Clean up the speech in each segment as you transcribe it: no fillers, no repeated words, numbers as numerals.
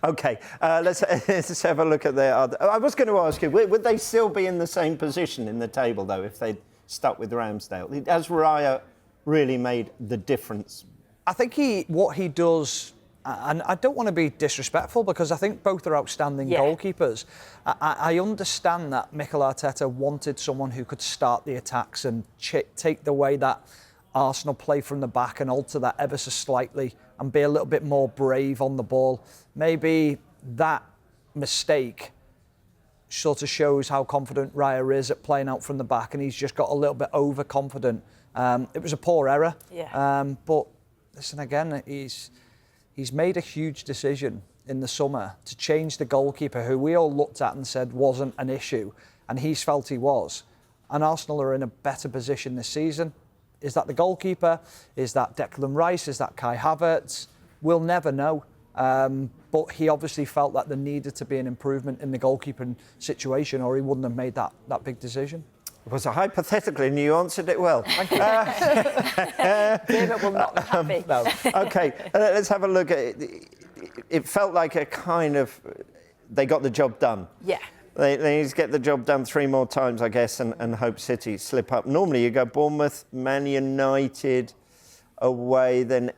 OK, let's have a look at their other... I was going to ask you, would they still be in the same position in the table, though, if they'd stuck with Ramsdale? Has Raya really made the difference? I think what he does, and I don't want to be disrespectful because I think both are outstanding goalkeepers. I understand that Mikel Arteta wanted someone who could start the attacks and take the way that Arsenal play from the back and alter that ever so slightly and be a little bit more brave on the ball. Maybe that mistake sort of shows how confident Raya is at playing out from the back, and he's just got a little bit overconfident. It was a poor error, but listen again, he's made a huge decision in the summer to change the goalkeeper, who we all looked at and said wasn't an issue, and he's felt he was. And Arsenal are in a better position this season. Is that the goalkeeper? Is that Declan Rice? Is that Kai Havertz? We'll never know. But he obviously felt that there needed to be an improvement in the goalkeeping situation, or he wouldn't have made that big decision. It was a hypothetical, and you answered it well. Thank you. David will not be happy. No. OK, let's have a look at it. It felt like a kind of... They got the job done. Yeah. They need to get the job done 3 more times, I guess, and hope City slip up. Normally you go Bournemouth, Man United away, then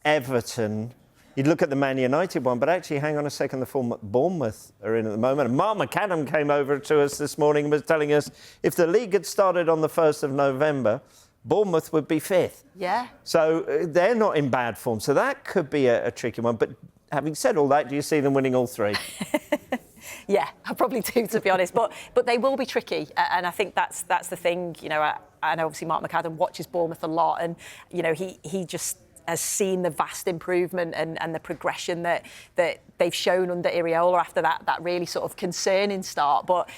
Everton. You'd look at the Man United one, but actually, hang on a second, the form Bournemouth are in at the moment. And Mark McAdam came over to us this morning and was telling us if the league had started on the 1st of November, Bournemouth would be 5th. Yeah. So they're not in bad form. So that could be a tricky one. But having said all that, do you see them winning all 3? Yeah, I probably do, to be honest. But they will be tricky, and I think that's the thing. You know, and obviously Mark McAdam watches Bournemouth a lot, and you know he just has seen the vast improvement and the progression that they've shown under Iraola after that really sort of concerning start. But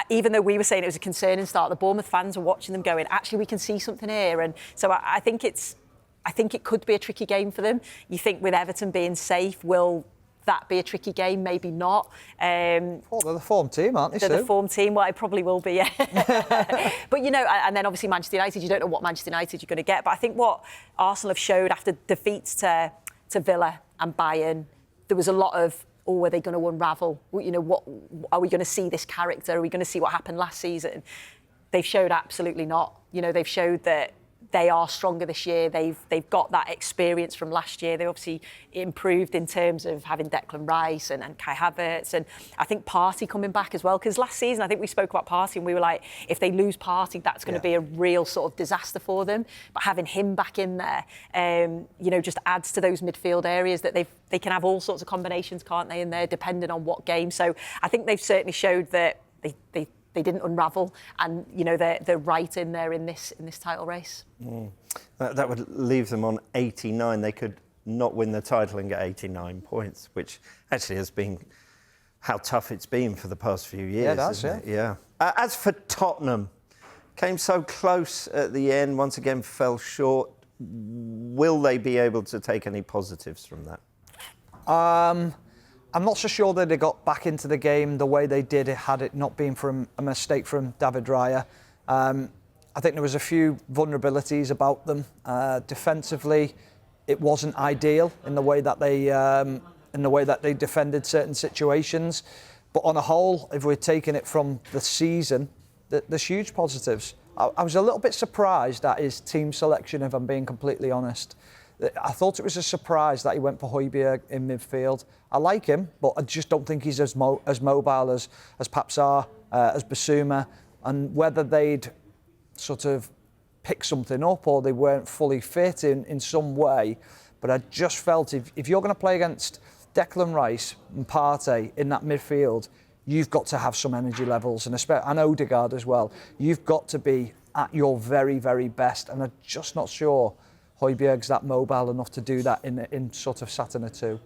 even though we were saying it was a concerning start, the Bournemouth fans were watching them going, actually, we can see something here. And so I think it could be a tricky game for them. You think with Everton being safe, will that be a tricky game? Maybe not. They're the form team, aren't they? They're the form team. Well, it probably will be, yeah. But, you know, and then obviously Manchester United, you don't know what Manchester United you're going to get. But I think what Arsenal have showed after defeats to Villa and Bayern, there was a lot of, are they going to unravel? You know, what are we going to see this character? Are we going to see what happened last season? They've showed absolutely not. You know, they've showed that they are stronger this year. They've got that experience from last year. They obviously improved in terms of having Declan Rice and Kai Havertz, and I think Partey coming back as well. Because last season, I think we spoke about Partey and we were like, if they lose Partey, that's going to be a real sort of disaster for them. But having him back in there, you know, just adds to those midfield areas that they can have all sorts of combinations, can't they, in there, depending on what game. So I think they've certainly showed that they didn't unravel, and you know they're right in there in this title race. That would leave them on 89. They could not win the title and get 89 points, which actually has been how tough it's been for the past few years. Yeah, that's it. Yeah. As for Tottenham, came so close at the end. Once again, fell short. Will they be able to take any positives from that? I'm not so sure that they got back into the game the way they did had it not been from a mistake from David Raya. I think there was a few vulnerabilities about them. Defensively, it wasn't ideal in the way that they defended certain situations. But on a whole, if we're taking it from the season, there's huge positives. I was a little bit surprised at his team selection, if I'm being completely honest. I thought it was a surprise that he went for Højbjerg in midfield. I like him, but I just don't think he's as mobile as perhaps as Basuma. And whether they'd sort of pick something up or they weren't fully fit in some way. But I just felt if you're going to play against Declan Rice and Partey in that midfield, you've got to have some energy levels, and Odegaard as well. You've got to be at your very, very best. And I'm just not sure Højbjerg's that mobile enough to do that in sort of Saturn or two.